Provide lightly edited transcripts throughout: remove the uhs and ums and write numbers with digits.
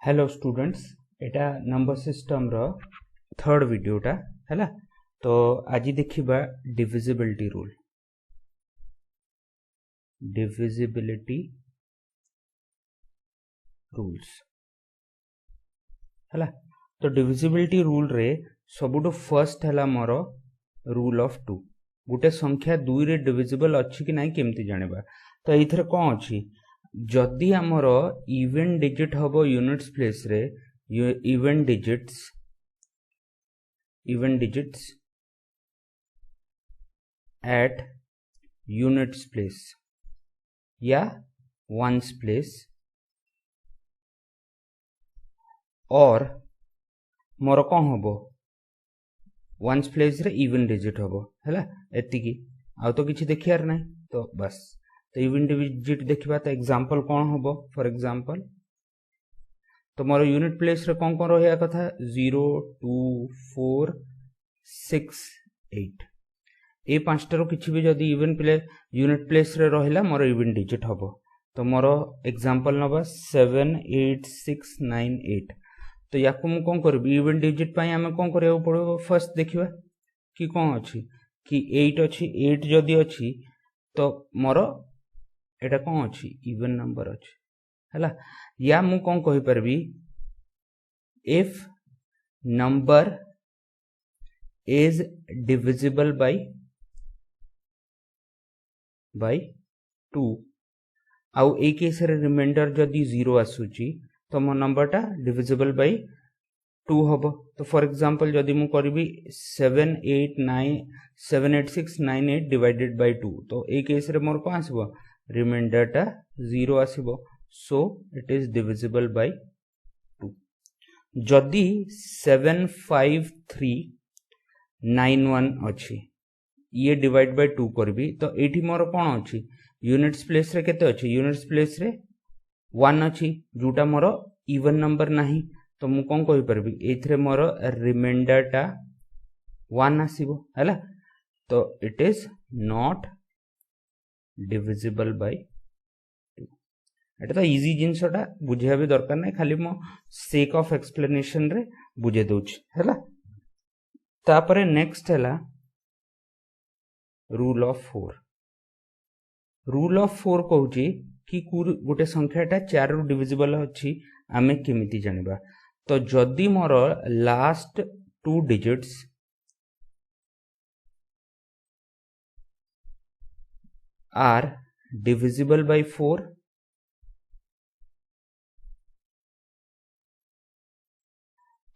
Hello students, एटा number system रो third वीडियोटा है। तो आज देखिबा डिविजिबिलिटी रूल। डिविजिबिलिटी रूल्स है। तो डिविजिबिलिटी रूल रे सबुठो फर्स्ट है मोर रूल ऑफ 2। गोटे संख्या 2 रे डिविजिबल अच्छी कि नहीं केमती जानिबा। तो एथरे कौन अच्छी, जदि आमर इवन डिजिट हम यूनिट्स प्लेस रे even digits at units place या वंस प्लेस और मोर कौन हम वंस प्लेस रे इवन डिजिट हम है एतिकी आउ तो किसी देखियार ना। तो बस तो इवन डिजिट देखा तो एग्जांपल कौन हम फॉर एग्जांपल तो मोर यूनिट प्लेस रे कौन कौन रहा कथा 0 2 4 6 8 ए पांचटार किसी भी जदि इवन प्ले यूनिट प्लेस रे रहिला मोर इवन डिजिट हम। तो मोर एग्जांपल नबा 7 8 6 9 8। तो या को कौन करी इवन डिजिट पाई आमे कौन करिया पड़ो, फर्स्ट देखिबा कि कौन अच्छी कि 8 अच्छी। 8 जदि अच्छी तो मोर एटा कौन अच्छी इवन नंबर अच्छी है। या मु कौन कहि परबी if number is divisible by 2 आउ ए केस रे रिमाइंडर जदि 0 आसुची तो मो नंबर टा डिविजिबल बाय 2 हबो। तो फॉर एग्जांपल जदि मु करबी 7 8 6 9 8 डिवाइडेड बाय 2 तो ए केस रे मोर कौन आसबो रिमाइंडर टा 0 आसबो। So it is divisible by 2। जदि 7 5 3 9 1 अच्छी ये डिवाइड बाय 2 करबी तो एठी मोर कौन अच्छी यूनिट्स प्लेस रे केते अच्छी यूनिट्स प्लेस रे 1 अच्छी जोटा मोर इवन नंबर नाही। तो मु कौन कहि परबी एथरे मोर रिमाइंडर टा 1 आसीबो हैला। तो it is not divisible by 2। एटा तो इजी जिनसटा बुझिया भी दरकार नहीं, खाली मो सेक ऑफ एक्सप्लेनेशन रे बुझे दोछ हैला। तापरे नेक्स्ट हैला रूल ऑफ 4। रूल ऑफ 4 कहूची कि गोटे संख्याटा 4 रु डिविजिबल अच्छी आमे केमिति जानिबा। तो जदि मोर last 2 digits are divisible by 4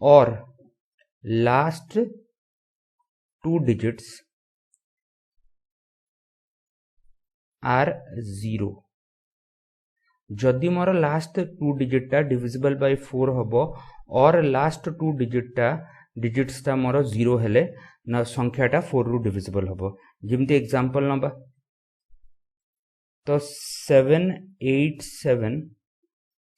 और लास्ट 2 डिजिट्स आर 0। जदि मोर लास्ट 2 डिजिट टा डिविजिबल बाय 4 हबो और लास्ट 2 डिजिट्स टा मोर 0 हेले ना संख्याटा 4 रु डिविजिबल हबो। जेमती एग्जांपल नबा तो 7 8 7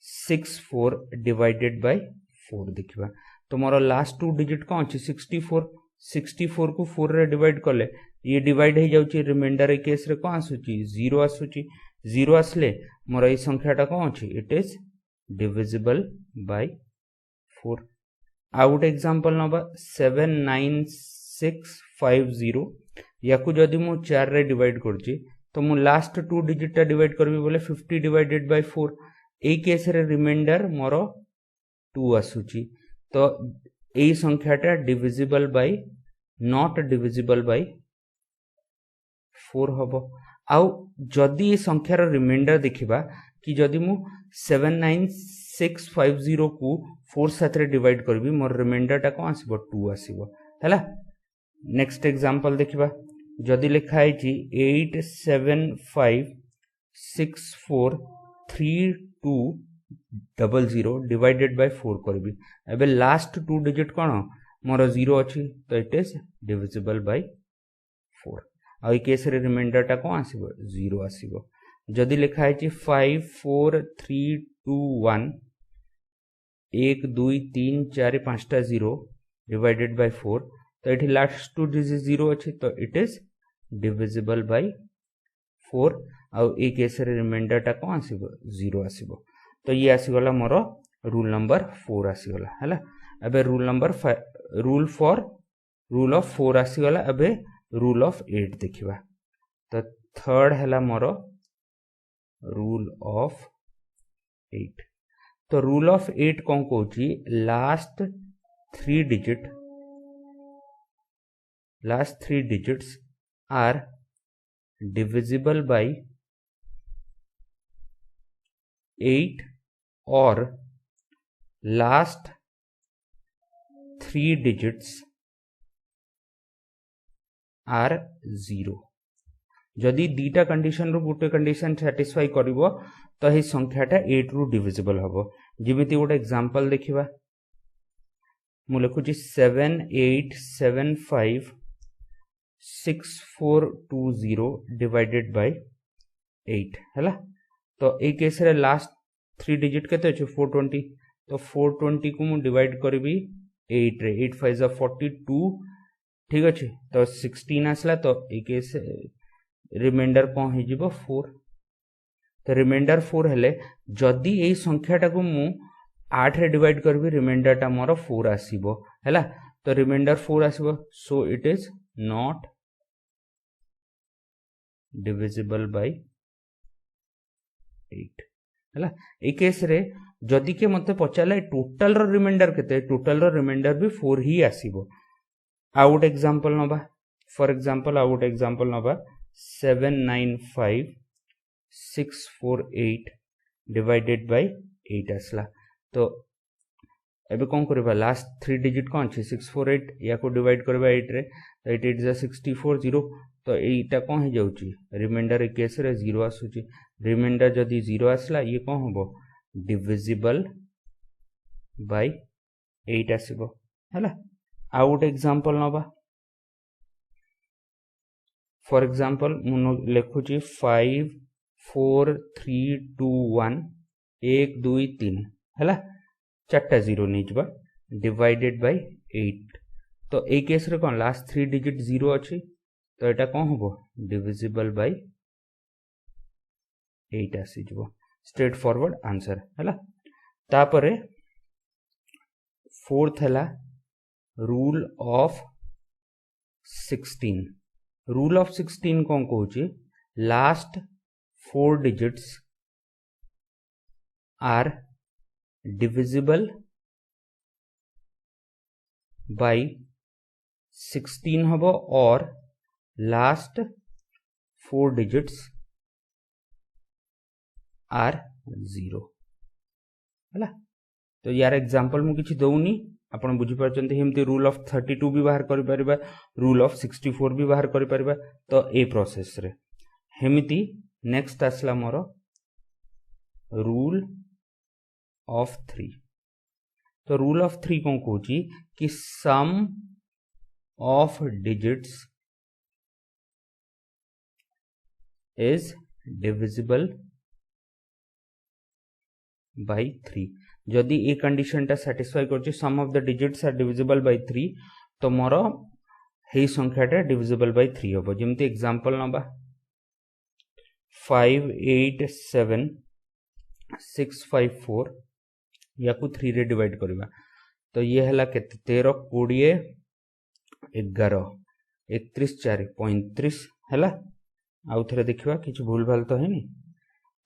6 4 डिवाइडेड बाय 4 देखिबा। तो मोर लास्ट 2 डिजिट कौन अछि 64। 64 को 4 रे डिवाइड कले ये डिवाइड हो जाउची रिमाइंडर ए केस रे कौन आसुची 0 आसुची। 0 आसले मोर ए संख्याटा कौन अछि इट इज डिविजिबल बाय 4। आ गोटे एग्जांपल नबा 7 9 6 5 0। याकू जदि मु 4 रे डिवाइड करची तो मु लास्ट 2 डिजिट टा डिवाइड करबी बोले 50 डिवाइडेड बाय 4। ए केस रे रिमाइंडर मोर 2 आसुची। तो ए संख्याटा divisible by not divisible by 4 हबो। आउ जदि ए संख्यार रिमाइंडर देखिबा कि जदि मु 7 9 6 5 0 को 4 साथ रे डिवाइड करबी मोर रिमाइंडर टा कौन आसीबो 2 आसीबो हैला। नेक्स्ट एग्जांपल देखिबा जदि लिखा है 8 7 5 6 4 3 2 0 0 डिवाइडेड बाय 4 करबी। एबे लास्ट 2 डिजिट कौन मोर 0 अच्छी तो इट इज डिविजिबल बाय 4। आ केस रे रिमाइंडर टा कौन आसीबो 0 आसीबो। जदि लिखा है 5 4 3 2 1 1 2 3 4 5 टा 0 डिवाइडेड बाय 4 तो ये लास्ट 2 डिजिट 0 अच्छी तो इट इज डिविजिबल बाय 4। आ केस रे रिमाइंडर टा कौन आसीबो 0 आसीबो। तो ये आसीगला मोर रूल नंबर 4 आसीगला है। एबे रूल ऑफ 4 आसीगला। एबे रूल ऑफ 8 देखिबा। तो थर्ड है मोर रूल ऑफ 8। तो रूल ऑफ 8 कौन कहूची, last 3 digits are divisible by 8 और last 3 digits are 0। जदि दीटा कंडीशन रू गोटे कंडीशन सैटिस्फाई करिवो तो हे संख्याटा 8 रू डिविजिबल हबो। जिमिति गोटे एग्जांपल देखिबा, मु लिखुची 78756420 डिवाइडेड बाय 8 है। तो ए केस रे लास्ट 3 डिजिट केते अछि 420। तो 420 को मु डिवाइड करबी 8 रे। 8 5 42 ठीक अछि। तो 16 आसला। तो ए केस रिमाइंडर कौन हो जिवो 4। तो रिमाइंडर 4 हेले जदि ए संख्याटा को मु 8 रे डिवाइड करबी रिमाइंडर टा मोर 4 आसीबो हैला। तो रिमाइंडर 4 आसीबो। So it is not divisible by 8 हैला। ए केस रे जदि के मते पचाले टोटल रो रिमाइंडर केते, टोटल रो रिमाइंडर भी 4 ही आसीबो। आउट एग्जांपल नबा, फॉर एग्जांपल आउट एग्जांपल नबा 795648 डिवाइडेड बाय 8 आसला। तो एबे कौन करबा, लास्ट 3 डिजिट कौन अछि 648, या को डिवाइड करबा 8 रे। तो 8 8 जा 64 0। तो एटा कौन हो जाउची, रिमाइंडर ए केस रे 0 आसुची। रिमाइंडर जदि 0 आसला ये कौन होबो, डिविजिबल बाय 8 आसीबो हैला। आउट एग्जांपल नबा, फॉर एग्जांपल मु लिखुची 5 4 3 2 1 1 2 3 हैला। 4टा 0 नहीं जबा डिवाइडेड बाय 8। तो ए केस रे कौन लास्ट 3 डिजिट 0 अछि। तो एटा कौन होबो, डिविजिबल बाय 8 आसी जबो। स्ट्रेट फॉरवर्ड आंसर हैला। तापरे फोर्थ हैला रूल ऑफ 16। रूल ऑफ 16 कौन कहूची, last 4 digits are divisible by 16 हबो और लास्ट 4 डिजिट्स आर 0 हैला। तो यार एग्जांपल मु किछि दउनी, आपण बुझी परचंती। हेमती रूल ऑफ 32 भी बाहर करि परिबा, रूल ऑफ 64 भी बाहर करि परिबा। तो ए प्रोसेस रे हेमती नेक्स्ट आसला मोर रूल ऑफ 3। तो रूल ऑफ 3 कौन कहूची कि sum of digits is divisible by 3। जदि ए कंडीशन टा सैटिस्फाई करछि sum of the digits are divisible by 3, तो मोर हे संख्याटा डिविजिबल बाय 3 होबो। जेमति एग्जांपल नबा 587654 या को 3 रे डिवाइड करबा। तो ये हला केते 13 20 11 31 4 35 हला। आउ थरे देखिबा किछ भूल भाल तो हैनी।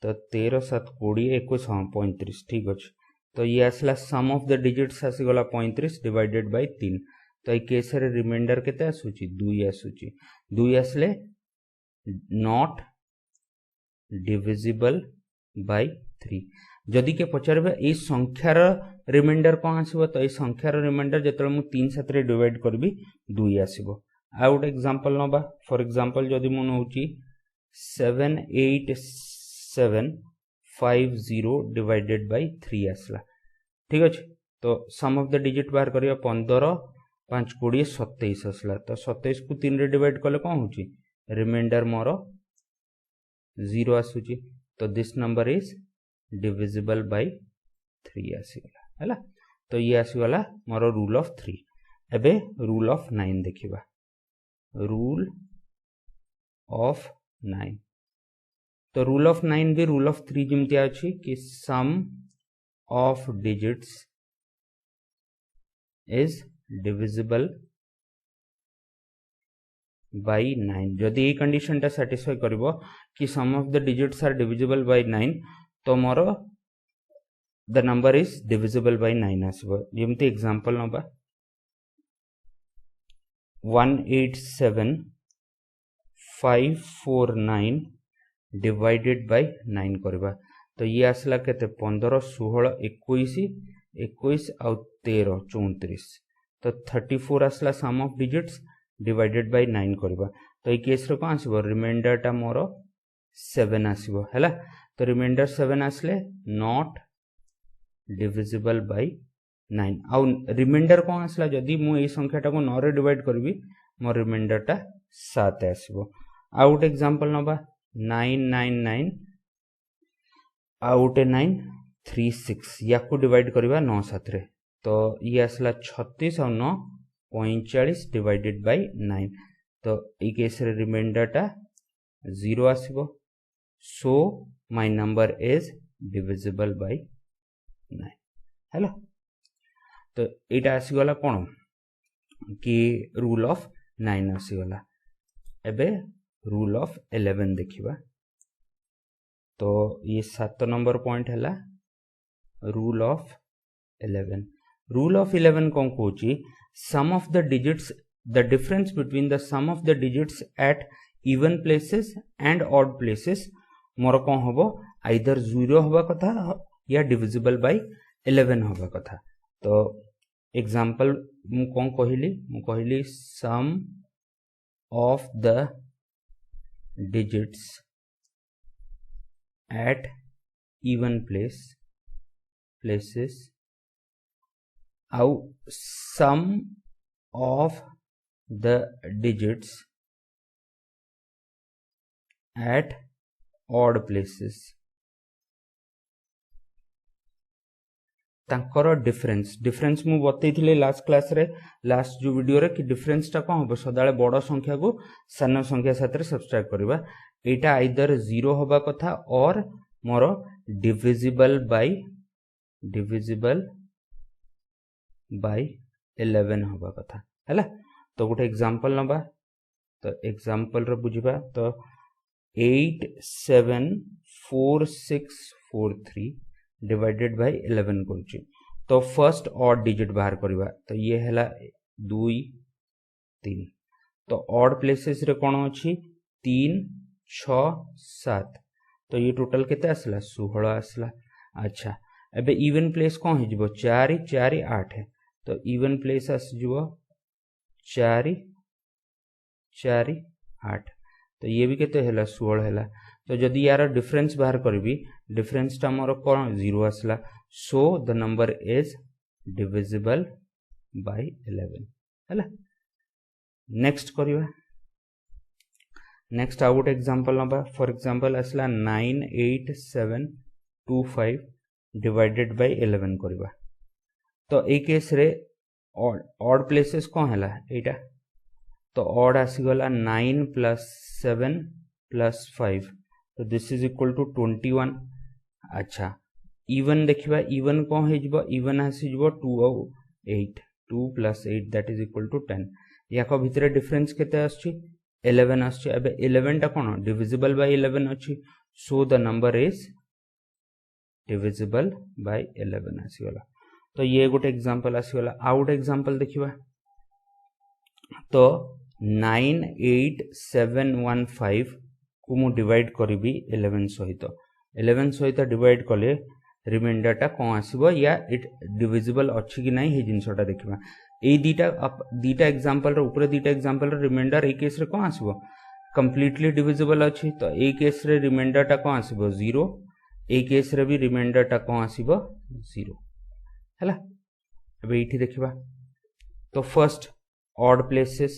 तो 13 7 20 21 हां 35 ठीक अछि। तो ये आसला सम ऑफ द डिजिट्स आसी गला 35 डिवाइडेड बाय 3। तो ए केस रे रिमाइंडर केते आसुची 2 आसुची। 2 आसले नॉट डिविजिबल बाय 3। जदि के पचारबे ए संख्यार रिमाइंडर कोन आसीबो, तो ए संख्यार रिमाइंडर जेतले मु 3 7 रे डिवाइड करबी 2 आसीबो। आउट एग्जांपल नबा, फॉर एग्जांपल जदि मु नउची 78750 डिवाइडेड बाय 3 आसला ठीक अछि। तो सम ऑफ द डिजिट बाहर करिया 15 5 20 27 आसला। तो 27 को 3 रे डिवाइड करले कोन होची, रिमाइंडर मोर 0 आसुची। तो this number is divisible by 3 आसीगला हैला। तो ये आसीगला मोर रूल ऑफ 3। एबे रूल ऑफ 9 देखिबा। रूल ऑफ 9, तो रूल ऑफ 9 भी रूल ऑफ 3 जिमती अछि कि सम of digits is divisible by 9 जदि ये कंडीशन टा सैटिस्फाई करिवो कि sum of the digits are divisible by 9 तो मोर the number is divisible by 9 आसीबो जेमति एग्जांपल नबा 187549 डिवाइडेड बाय 9 करबा तो ये आसला केते 15 16 21 21 आ 13 34 तो 34 आसला सम ऑफ डिजिट्स डिवाइडेड बाय 9 करबा तो ये केस रो कोन आसीबो रिमाइंडर टा मोर 7 आसीबो हैला तो रिमाइंडर 7 आसले नॉट डिविजिबल बाय 9 आ रिमाइंडर कोन आसला जदी मु ए संख्या टा को 9 रे डिवाइड करबी मोर रिमाइंडर टा 7 आसीबो आउट एग्जांपल नबा 999 आउट 936 या को डिवाइड करबा 9 7 रे तो ये आसला 36 और 9 45 डिवाइडेड बाय 9 तो ई केस रे रिमाइंडर टा 0 आसीबो so my number is divisible by 9 हेलो तो एटा आसी गला कोन कि रूल ऑफ 9 आसी गला एबे रूल ऑफ 11 देखिबा तो ये 7 नंबर पॉइंट हैला rule of 11 cone Kochi sum of the digits the difference between the sum of the digits at even places and odd places मोर कोन होबो आइदर 0 होबा कथा या डिविजिबल बाय 11 होबा कथा तो एग्जांपल मु कोन कहली sum of the digits at even places आउ sum of the digits at odd places तांकर डिफरेंस मु बतैथिले लास्ट क्लास रे लास्ट जो वीडियो रे कि डिफरेंस टा कोन हो सदाळे बड़ संख्या को सान संख्या साथ रे सब्सट्रैक्ट करबा एटा आइदर 0 होबा कथा और मोर डिविजिबल बाय 11 होबा कथा हैला तो गोटे एग्जांपल नबा तो एग्जांपल रे बुझिबा तो 874643 डिवाइडेड बाय 11 करछि तो फर्स्ट ऑड डिजिट बाहर करबा तो ये हैला 2 3 तो ऑड प्लेसेस रे कोन अछि 3 6 7 तो ये टोटल केते आसला 16 आसला अच्छा एबे इवन प्लेस कोन हे जिवो 4 4 8 है तो इवन प्लेस आस जिवो 4 4 8 तो ये भी केते हैला 16 हैला तो जदी यार डिफरेंस बाहर करबी डिफरेंस टा मोर कोन 0 आसला so the number is divisible by 11 हैला नेक्स्ट करिवा नेक्स्ट आउट एग्जांपल नबा फॉर एग्जांपल आसला 98725 डिवाइडेड बाय 11 करिवा तो ए केस रे ऑड प्लेसेस कोन हैला एटा तो ऑड आसी गला 9 + 7 + 5 तो दिस इज इक्वल टू 21 अच्छा इवन देखिबा इवन कोन हे जिवो इवन आसी जिवो 2 और 8 2 + 8 दैट इज इक्वल टू 10 याको भितरे डिफरेंस केते आछि 11 आछि एबे 11 टा कोन डिविजिबल बाय 11 अछि so the number is divisible by 11 आसी गला तो ये गोटे एग्जांपल आसी गला आउट एग्जांपल देखिबा तो 98715 को मु डिवाइड करबी 11 सहित डिवाइड कले रिमाइंडर टा कोन आसीबो या इट डिविजिबल अछि कि नै हे जिंसटा देखिबा ए दीटा एग्जांपल रो ऊपर दीटा एग्जांपल रो रिमाइंडर ए केस रे कोन आसीबो कंप्लीटली डिविजिबल अछि तो ए केस रे रिमाइंडर टा कोन आसीबो 0 ए केस रे भी रिमाइंडर टा कोन आसीबो 0 हैला अबे इठी देखिबा तो फर्स्ट ऑड प्लेसेस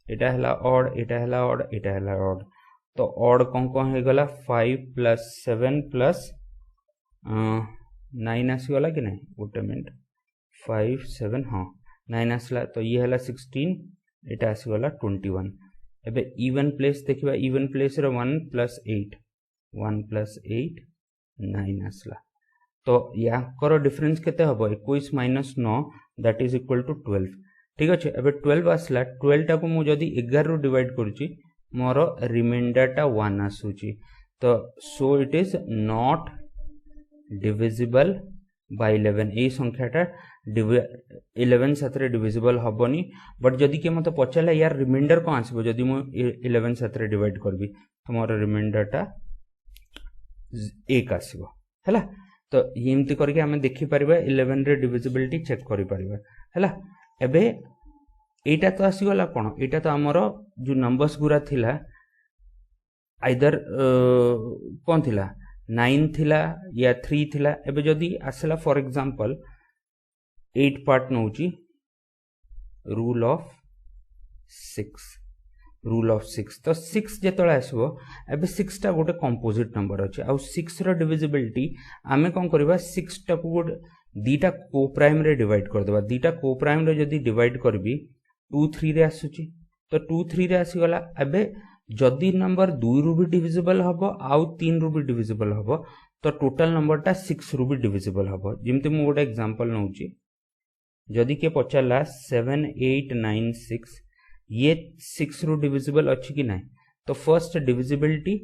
एटा हैला ऑड एटा हैला ऑड एटा हैला ऑड तो ऑड कोन हे गला 5 + 7 + 9 आसी गला कि नै गोटे मिनट 5 7 हां 9 आसला तो ये हैला 16 एटा आसी गला 21 एबे इवन प्लेस देखिबा इवन प्लेस रे 1 + 8 9 आसला तो याकर डिफरेंस केते हबो 21 minus 9 that is equal to 12 ठीक अच्छे एबे 12 आसला 12 टा को मु जदी 11 रु डिवाइड करूची मोर रिमाइंडर टा 1 आसुची तो so it is not divisible by 11 ए संख्याटा 11 साथरे डिविजिबल हबनी बट जदी के मते पचाला यार रिमाइंडर को आसबो जदी मु 11 साथरे डिवाइड करबी तो मोर रिमाइंडर टा 1 आसीबो हैला तो एमती करके हमें देखि परिबा 11 रे डिविजिबिलिटी चेक करि परिबा हैला एबे एटा तो आसी गला कोन एटा तो हमरो जो नंबर्स गुरा थिला आइदर कोन थिला 9 थिला या 3 थिला एबे जदी आसला फॉर एग्जांपल 8 पार्ट नउची रूल ऑफ 6 तो 6 जेतळे आसबो एबे 6 टा गोटे कंपोजिट नंबर अछि आ 6 रो डिविजिबिलिटी आमे कोन करबा 6 टा को दीटा को प्राइम रे डिवाइड कर देबा दीटा को प्राइम रे जदी डिवाइड करबी 2 3 रे आसुची तो 2 3 रे आसी गला एबे जदी नंबर 2 रु भी डिविजिबल हबो आउ 3 रु भी डिविजिबल हबो तो टोटल नंबर टा 6 रु भी डिविजिबल हबो जेमते मु गोटे एग्जांपल नउची जदी के पचाला 7 8 9 6 ये 6 रु डिविजिबल अछि कि नै तो फर्स्ट डिविजिबिलिटी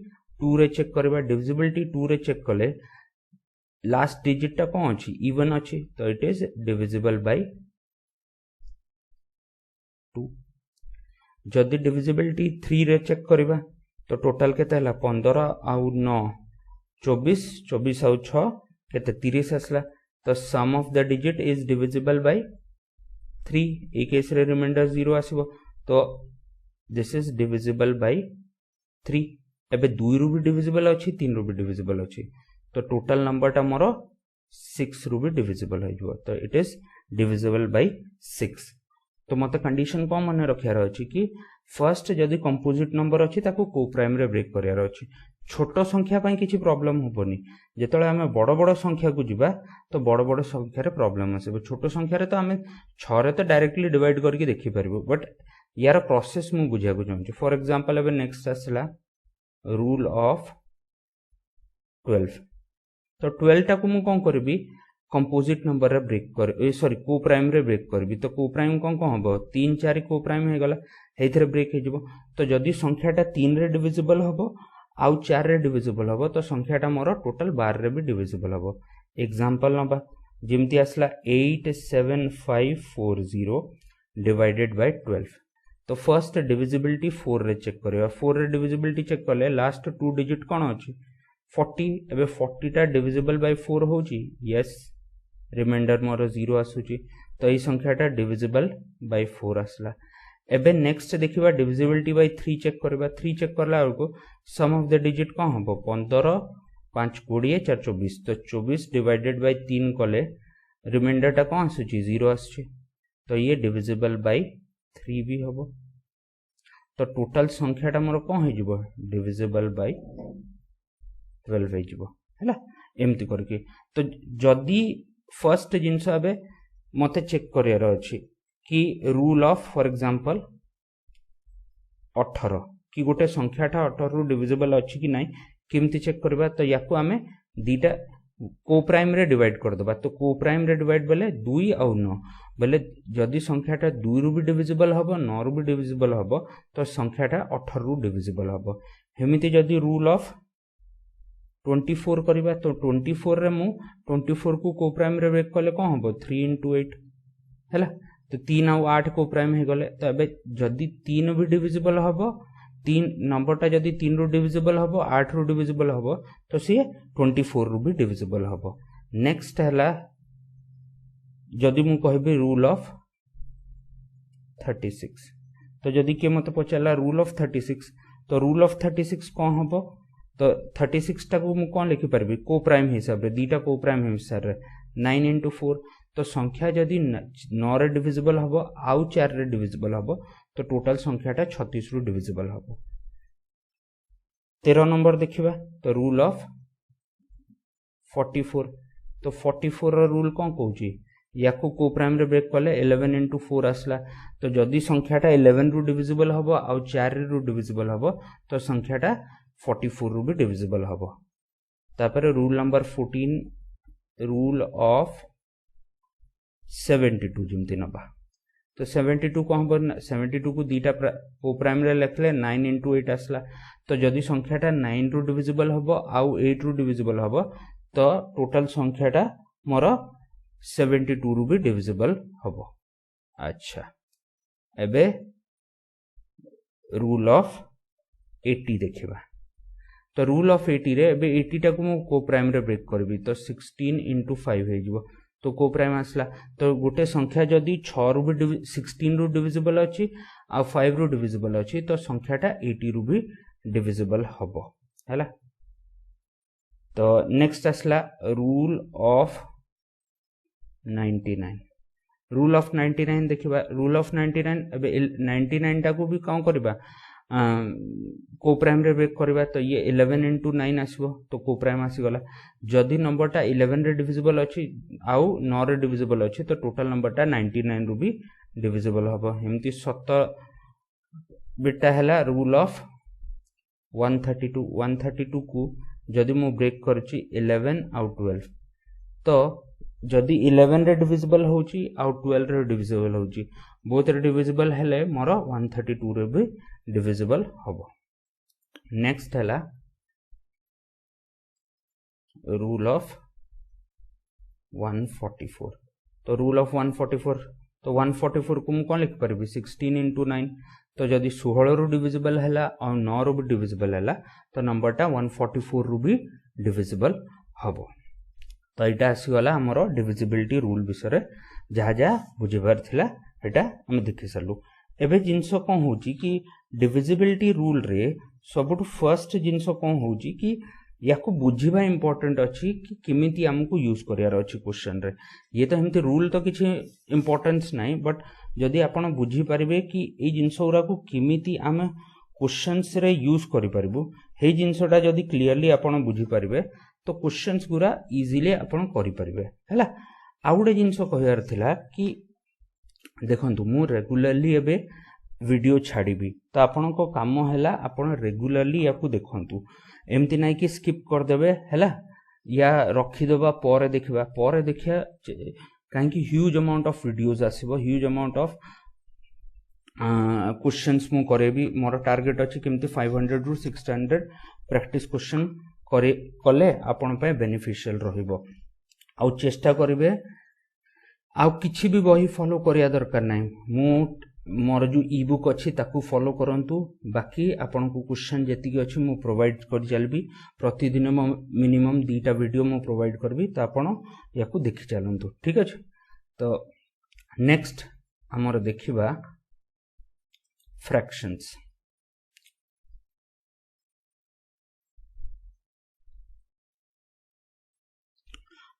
2 रे चेक करबा डिविजिबिलिटी 2 रे चेक कले लास्ट डिजिट टा कोन अछि इवन अछि तो इट इज डिविजिबल बाय 2 जदी डिविजिबिलिटी 3 रे चेक करबा तो टोटल केते हला 15 आउ 9 24 24 आउ 6 केते 30 आसला तो sum of the digit is divisible by 3 ए केस रे रिमाइंडर 0 आसीबो तो दिस इज डिविजिबल बाय 3 एबे 2 रु भी डिविजिबल अछि 3 रु भी डिविजिबल अछि तो टोटल नंबर टा मोर 6 रु भी डिविजिबल हो तो इट इज डिविजिबल बाय 6 तो मत कंडीशन को मन रखियार अछि कि फर्स्ट जदी कंपोजिट नंबर अछि ताको को प्राइम रे ब्रेक करियार अछि छोटो संख्या पई किछि प्रॉब्लम होबनी जेतळे हमें बड़ बड़ संख्या को जिबा तो बड़ संख्या रे प्रॉब्लम आसे छोटो संख्या रे तो हमें 6 रे तो डायरेक्टली डिवाइड करके देखि परबो बट यार प्रोसेस मु बुझिया को चाहूँ फॉर एग्जांपल एबे नेक्स्ट आसला रूल ऑफ 12 तो 12 टा को मु कोन करबी कंपोजिट नंबर रे ब्रेक कर सॉरी को प्राइम रे ब्रेक करबी तो को प्राइम कोन हबो 3 4 को प्राइम हे गला हेथरे ब्रेक हे जबो तो जदी संख्याटा 3 रे डिविजिबल हबो आउ 4 रे डिविजिबल हबो तो संख्याटा मोर टोटल 12 रे भी डिविजिबल हबो एग्जांपल नबा जेमती आसला 87540 डिवाइडेड बाय 12 तो फर्स्ट डिविजिबिलिटी 4 रे चेक करबा 4 रे डिविजिबिलिटी चेक करले लास्ट 2 डिजिट कोन अछि 40 एबे 40 टा डिविजिबल बाय 4 होची यस रिमाइंडर मोर 0 आसुची तो ई संख्याटा डिविजिबल बाय 4 आसला एबे नेक्स्ट देखिबा डिविजिबिलिटी बाय 3 चेक करबा 3 चेक करला को सम ऑफ द डिजिट कोन हबो 15 5 20 4 24 तो 24 डिवाइडेड बाय 3 कले रिमाइंडर टा कोन आसुची 0 आसुची तो ये डिविजिबल बाय 3 भी हबो तो टोटल संख्याटा मोर कोन हे जिवो डिविजिबल बाय 12 हे जिवो हैला एमती करके तो जदी फर्स्ट जिंस आबे मते चेक करियार अछि कि रूल ऑफ फॉर एग्जांपल 18 कि गोटे संख्याटा 18 रु डिविजिबल अछि कि नै केमती चेक करबा तो याको हमें दीटा को प्राइम रे डिवाइड कर दबा तो को प्राइम रे डिवाइड बेले 2 और 9 बेले जदी संख्याटा 2 रु भी डिविजिबल हबो 9 रु भी डिविजिबल हबो तो संख्याटा 18 रु डिविजिबल हबो हेमिति जदी रूल ऑफ 24 करिबा तो 24 रे मु 24 को प्राइम रे ब्रेक कले कोन हबो 3 * 8 हैला तो 3 और 8 को प्राइम हे गले तो एबे जदी 3 भी डिविजिबल हबो 3 नंबरटा जदी 3 रु डिविजिबल हबो 8 रु डिविजिबल हबो तो से 24 रु भी डिविजिबल हबो नेक्स्ट हैला जदी मु कहबे रूल ऑफ 36 तो जदी के मते पचाला रूल ऑफ 36 तो रूल ऑफ 36 कोन हबो तो 36 टा को मु कोन लिखि परबी को प्राइम हिसाब रे दीटा को प्राइम हिसाब रे 9 * 4 तो संख्या जदी 9 रे डिविजिबल हबो आउ 4 रे डिविजिबल हबो तो टोटल संख्याटा 36 रु डिविजिबल हबो 13 नंबर देखिबा तो रूल ऑफ 44 तो 44 रो रूल कोन कहूची याको को प्राइम रे ब्रेक कले 11 * 4 आसला तो जदी संख्याटा 11 रु डिविजिबल हबो आउ 4 रु डिविजिबल हबो तो संख्याटा 44 रु भी डिविजिबल हबो तापर रूल नंबर 14 रूल ऑफ 72 जमती नबा तो 72 कौन हम 72 को दीटा को प्राइम रे लिखले 9 into 8 आसला तो जदि संख्याटा 9 रु डिविजिबल हबो आउ 8 रु डिविजिबल हबो तो टोटल संख्याटा मोर 72 रु भी डिविजिबल हबो। अच्छा एबे रूल ऑफ 80 देखिबा तो रूल ऑफ 80 रे एबे 80 टा को मो को प्राइम रे ब्रेक करबी तो 16 into 5 हे जिवो तो को प्राइम आसला तो गोटे संख्या जदि 6 रु भी 16 रु डिविजिबल अछि आ 5 रु डिविजिबल अछि तो संख्याटा 80 रु भी डिविजिबल हबो हैला। तो नेक्स्ट आसला रूल ऑफ 99 रूल ऑफ 99 देखिबा रूल ऑफ 99 एबे 99 टा को भी काउ करबा को प्राइम रे ब्रेक करबा तो ये 11 into 9 आसीबो तो को प्राइम आसी गला जदि नंबरटा 11 रे डिविजिबल अछि आउ 9 रे डिविजिबल अछि तो टोटल नंबरटा 99 रु भी डिविजिबल हबो हेमती 7 बेटा हैला रूल ऑफ 132 को जदि मु ब्रेक करछि 11 आउ 12 तो जदि 11 रे डिविजिबल होउची आउ 12 रे डिविजिबल होउची बोथ रे डिविजिबल हेले मोर 132 रे भी डिविजिबल हबो। नेक्स्ट हैला रूल ऑफ 144 तो रूल ऑफ 144 तो 144 को मु कोन लिख परबी 16 into 9 तो जदि 16 रु डिविजिबल हैला और 9 रु भी डिविजिबल हैला तो नंबरटा 144 रु भी डिविजिबल हबो। तो एटा आसी गला हमरो डिविजिबिलिटी रूल विषय जहा जहा बुझिबार थिला एटा हम देखि सरलु। एबे जिंसो कोन होची कि डिविजिबिलिटी रूल रे सबटु फर्स्ट जिंसो कोन होची कि याको बुझिबा इंपोर्टेंट अछि कि किमिति हमकु यूज करियार अछि क्वेश्चन रे ये तो हमते रूल तो किछि इंपोर्टेंस नाही बट जदि आपण बुझी परिबे कि ए जिंसो उरा को किमिति हम क्वेश्चंस रे यूज करि परिबो हे जिंसोटा जदि क्लियरली आपण बुझी परिबे तो क्वेश्चंस गुरा इजीली आपण करि परिबे हैला। आउडे जिंसो कहियार थिला कि देखंतु मु रेगुलरली एबे वीडियो छाड़ीबी तो आपण को काम हैला आपण रेगुलरली याकू देखंतु एमती नाही कि स्किप कर देबे हैला या रखी देबा पर देखिया काहे कि ह्यूज अमाउंट ऑफ वीडियोस आसीबो ह्यूज अमाउंट ऑफ क्वेश्चंस मु करेबी मोर टारगेट अछि केमती 500 रु 600 प्रैक्टिस क्वेश्चन करे कले आपण पे बेनिफिशियल रहिबो आ चेष्टा करिवे आ किछि भी बही फॉलो करिया दरकार नाही मु मोर जो ई बुक अछि ताकू फॉलो करंतु बाकी आपन को क्वेश्चन जेतिक अछि मु प्रोवाइड कर चलबी प्रतिदिन मिनिमम 2टा वीडियो मु प्रोवाइड करबी तो आपन याकू देखि चलंतु ठीक अछि। तो नेक्स्ट हमर देखिबा फ्रैक्शंस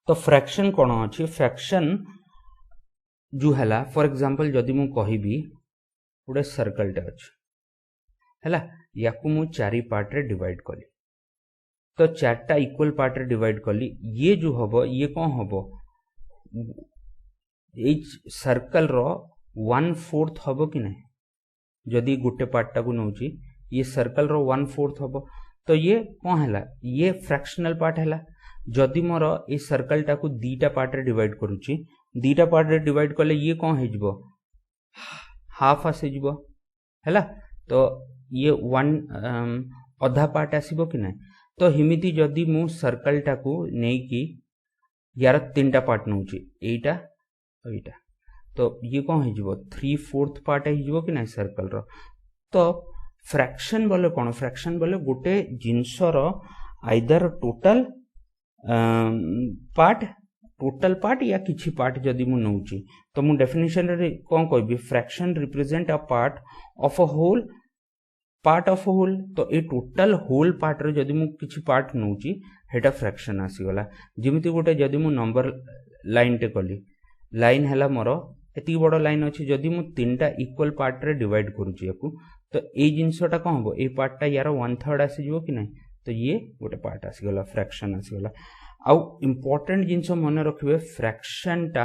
तो फ्रैक्शन कोन अछि फ्रैक्शन जो हैला फॉर एग्जांपल जदि मु कहिबी गोटे सर्कल टे अछि हैला याकू मु 4 पार्ट रे डिवाइड कली तो 4टा इक्वल पार्ट रे डिवाइड कली ये जो हबो ये कोन हबो ए सर्कल रो 1/4 हबो कि नै जदि गोटे पार्ट टा को नउची ये सर्कल रो 1/4 हबो तो ये कोन हैला ये फ्रैक्शनल पार्ट हैला जदि मोर ए सर्कल टा को 2टा पार्ट रे डिवाइड करूची 2टा पार्ट रे डिवाइड कले ये कोन हे जिवो हाफ आसे जिवो हैला तो ये 1 आधा पार्ट आसीबो कि नै तो हिमिति जदि मु सर्कल टा को नै कि यार 3टा पार्ट नउची एटा तो ये कोन हे जिवो 3/4 पार्ट हे जिवो कि नै सर्कल रो। तो फ्रैक्शन बोले कोन फ्रैक्शन बोले गोटे जिंसो रो आइदर टोटल पार्ट या किछि पार्ट जदि मु नउची तो मु डेफिनेशन रे कोन कहबी fraction represent a part of a whole तो ए टोटल होल पार्ट रे जदि मु किछि पार्ट नउची हेटा फ्रैक्शन आसी गला जेमिति गोटे जदि मु नंबर लाइन टे कली लाइन हैला मोर एति बड़ लाइन अछि जदि मु 3टा इक्वल पार्ट रे डिवाइड करूची याकू तो ए जिंसोटा कोन हबो ए पार्टटा यार 1/3 आसी जिवो कि नै तो ये गोटे पार्ट आसी गला फ्रैक्शन आसी गला। आउ इंपोर्टेंट जिंस मन रखिबे फ्रैक्शन टा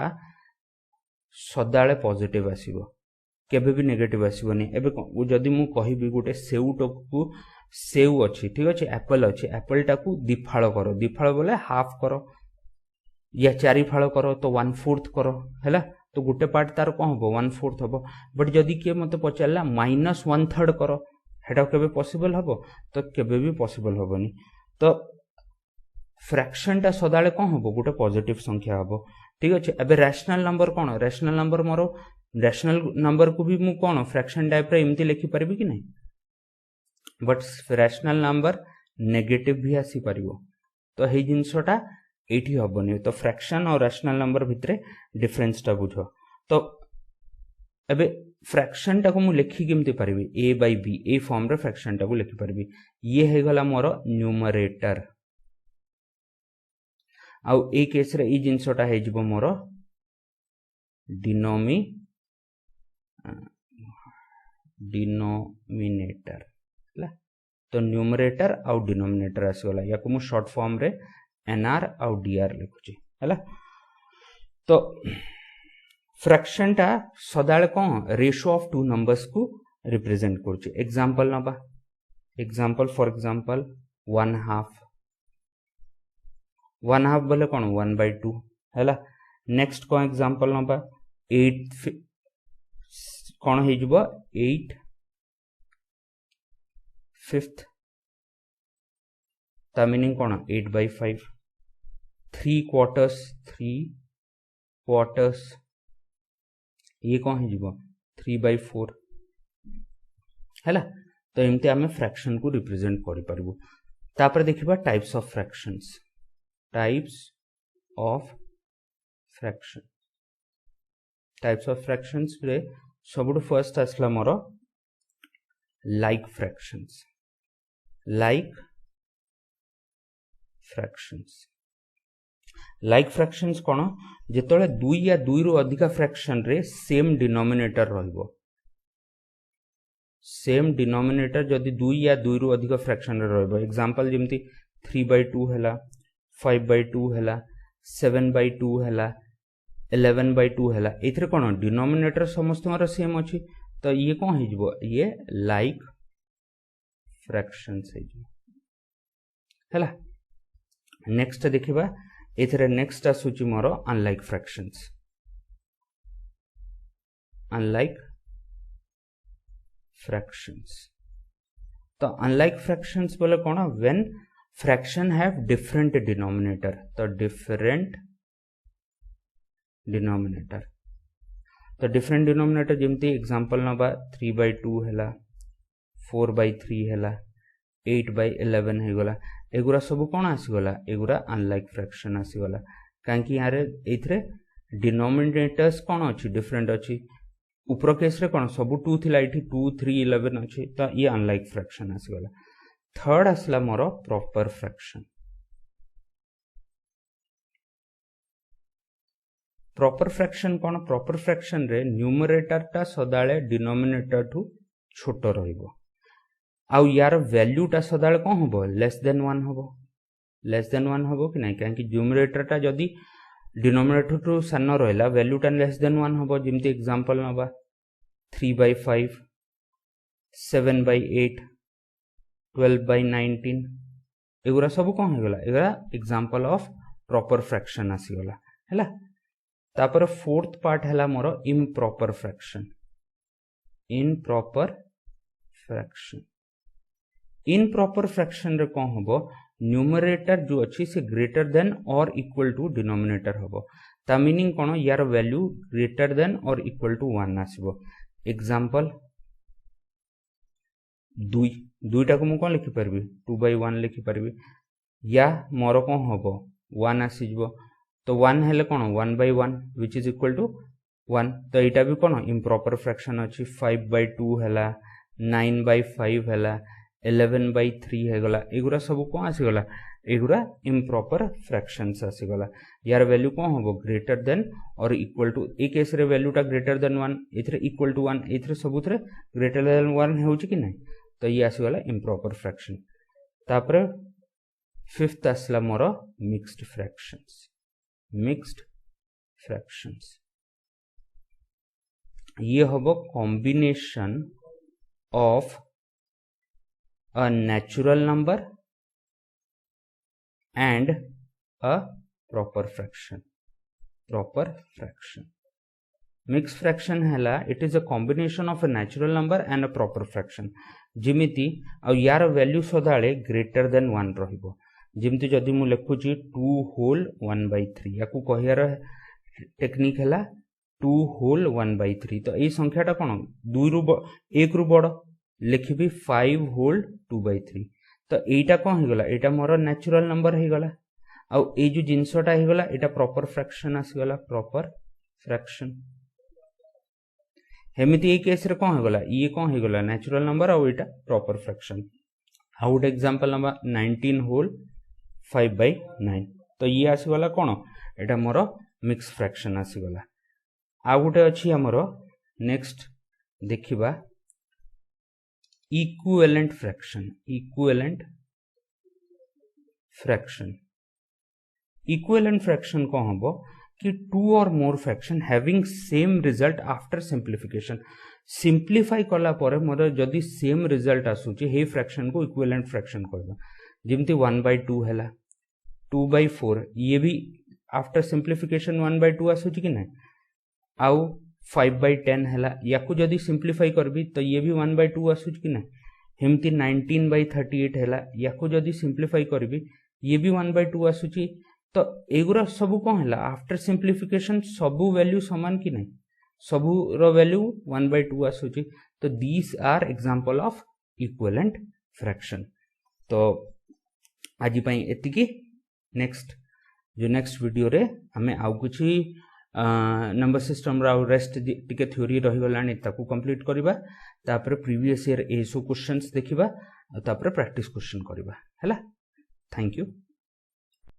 सदाळे पॉजिटिव आसीबो केबे भी नेगेटिव आसीबोनी एबे जदि मु कहिबी गोटे सेउटकू सेउ अछि ठीक अछि एप्पल टा को दिफाळ करो दिफाळ बोले हाफ करो या 4 फाड़ कर तो 1/4 कर है तो गोटे पार्ट तार कौन हम 1/4 हम बट जदि किए मत पचारा -1/3 कर हेटा केबे पॉसिबल हम तो केबे भी पॉसिबल हेनी तो फ्रैक्शन टा सदाले कौन हम गोटे पॉजिटिव संख्या हम ठीक अच्छे एबे रैशनल नंबर कौन rational number more rational number को भी मु कौन फ्रैक्शन टाइप रे एमती लिखि परिबि कि नहीं बट रैशनल नंबर नेगेटिव भी आसी परिबो तो हे जिनसटा एठी हबनी तो फ्रैक्शन और रैशनल नंबर भितरे डिफरेंस टा बुझो तो एबे फ्रैक्शन टा को मु लिखि केमती परिबि a by b A form रे फ्रैक्शन टा को लिखि परिबि ये हे गला मोर न्यूमरेटर आउ ए केस रे ई जिनसटा हे जिवो मोर डिनोमिनेटर हला तो न्यूमरेटर आउ डिनोमिनेटर आसीगला या को मु शॉर्ट फॉर्म रे एनआर आउ डीआर लिखुची हला तो फ्रैक्शन टा सदाळे कोन रेशियो ऑफ टू नंबर्स को रिप्रेजेंट करची एग्जांपल नबा एग्जांपल फॉर एग्जांपल 1/2 बोले कोन 1/2 हला नेक्स्ट कोन एग्जांपल नबा 8 कोन हे जिवो 8/5 ता मीनिंग कोन 8/5 3/4 ये कौन है जीवो 3/4 हैला तो एमती आमे फ्रैक्शन को रिप्रेजेंट करि परबो तापर देखिबा टाइप्स ऑफ फ्रैक्शंस रे सबुठ फर्स्ट आसला मोर लाइक फ्रैक्शंस कोन जेतोले 2 या 2 रु अधिका फ्रैक्शन रे सेम डिनोमिनेटर रहइबो सेम डिनोमिनेटर जदि 2 या 2 रु अधिका फ्रैक्शन रे रहइबो एग्जांपल जेमती 3/2 हैला 5/2 हैला 7/2 हैला 11/2 हैला एथरे कोन डिनोमिनेटर समस्त रो सेम अछि तो ये कोन हे जिवो ये लाइक फ्रैक्शंस हे जिवो हैला नेक्स्ट देखिबा एथरे नेक्स्ट आसुची मोर अनलाइक फ्रैक्शंस तो अनलाइक फ्रैक्शंस बोले कोन when fraction have different denominator तो डिफरेंट डिनोमिनेटर जेमती एग्जांपल नबा 3/2 हैला 4/3 हैला 8/11 हे गला एगुरा सब कौन आसीगला एगुरा अनलाइक फ्रैक्शन आसीगला कांकी यारे एथरे डिनोमिनेटर्स कौन अछि डिफरेंट अछि ऊपर केस रे कौन सब 2 थिला एठी 2 3 11 अछि त ये अनलाइक फ्रैक्शन आसीगला थर्ड आसला मोर प्रॉपर फ्रैक्शन कौन प्रॉपर फ्रैक्शन रे न्यूमरेटर टा सदाळे डिनोमिनेटर टू छोटो रहिबो आउ यार वैल्यू टा सदाळे कोन होबो लेस देन 1 होबो कि नहीं काहे कि न्यूमरेटर टा जदी डिनोमिनेटर टू सानो रहला वैल्यू टा लेस देन 1 होबो जेमती एग्जांपल नबा 3/5 7/8 12/19 एगुरा सब कोन हो गला एगुरा एग्जांपल ऑफ प्रॉपर फ्रैक्शन आसी गला हैला तापर फोर्थ पार्ट हैला मोर इम्प्रॉपर फ्रैक्शन इनप्रॉपर फ्रैक्शन रे कोन होबो न्यूमरेटर जो अछि से ग्रेटर देन और इक्वल टू डिनोमिनेटर होबो ता मीनिंग कोन यार वैल्यू ग्रेटर देन और इक्वल टू 1 आसीबो एग्जांपल 2 टा को मु कोन लिखि परबी 2/1 लिखि परबी या मोर कोन होबो 1 आसीजबो तो 1 हेले कोन 1/1 व्हिच इज इक्वल टू 1 तो एटा भी कोन इम्प्रॉपर फ्रैक्शन अछि 5/2 हैला 9/5 हैला 11/3 है गला एगुरा सब कोन आसी गला एगुरा इम्प्रॉपर फ्रैक्शंस आसी गला यार वैल्यू कोन होबो ग्रेटर देन और इक्वल टू ए केस रे वैल्यू टा ग्रेटर देन 1 एथरे इक्वल टू 1 एथरे सबुथरे ग्रेटर देन 1 हेउची कि नै तो ये आसी गला इम्प्रॉपर फ्रैक्शन तापर फिफ्थ आसला मोर मिक्स्ड फ्रैक्शंस ये होबो combination of a natural number and a proper fraction mix fraction हैला it is a combination of a natural number and a proper fraction जिमिति आ यार वैल्यू सदाळे ग्रेटर देन 1 रहिबो जिमिति जदि मु लिखुची 2 होल 1/3 याकू कहियार टेक्निक हैला 2 होल 1/3 तो एई संख्याटा कोन 2 रु 1 रु बड़ लिखिबी 5 होल 2/3 तो एटा कोन हे गला एटा मोर नेचुरल नंबर हे गला आ ए जो जिंसटा हे गला एटा प्रॉपर फ्रैक्शन आसी गला प्रॉपर फ्रैक्शन हेमिति ए केस रे कोन हे गला ये कोन हे गला नेचुरल नंबर आ एटा प्रॉपर फ्रैक्शन आ गुड एग्जांपल नंबर 19 होल 5/9 तो ये आसी गला कोन एटा मोर मिक्स फ्रैक्शन आसी गला आ गुटे अछि हमरो नेक्स्ट देखिबा इक्विवेलेंट फ्रैक्शन को हबो कि 2 और मोर fraction having same result after simplification simplify कला परे मोर जदी सेम रिजल्ट आसुची हे फ्रैक्शन को इक्विवेलेंट फ्रैक्शन कहबा जेमति 1/2 हैला 2/4 ये भी आफ्टर सिंप्लीफिकेशन 1/2 आसुची कि नै आउ 5/10 हैला याकू जदी सिंप्लीफाई करबी तो ये भी 1/2 आसुची कि नै हेमति 19/38 हैला याकू जदी सिंप्लीफाई करबी ये भी 1/2 आसुची तो एगुरा सबू कौन है आफ्टर सिंप्लीफिकेशन सबू वैल्यू समान कि नहीं सबू रो वैल्यू 1/2 आसुची तो these are example of equivalent fraction तो आज पई एतिकी नेक्स्ट वीडियो रे हमें आउ कुछ नंबर सिस्टम रा रेस्ट टिके थ्योरी रही गलानी ताकू कंप्लीट करबा तापर प्रीवियस ईयर एसो क्वेश्चंस देखिबा तापर प्रैक्टिस क्वेश्चन करबा हैला थैंक यू।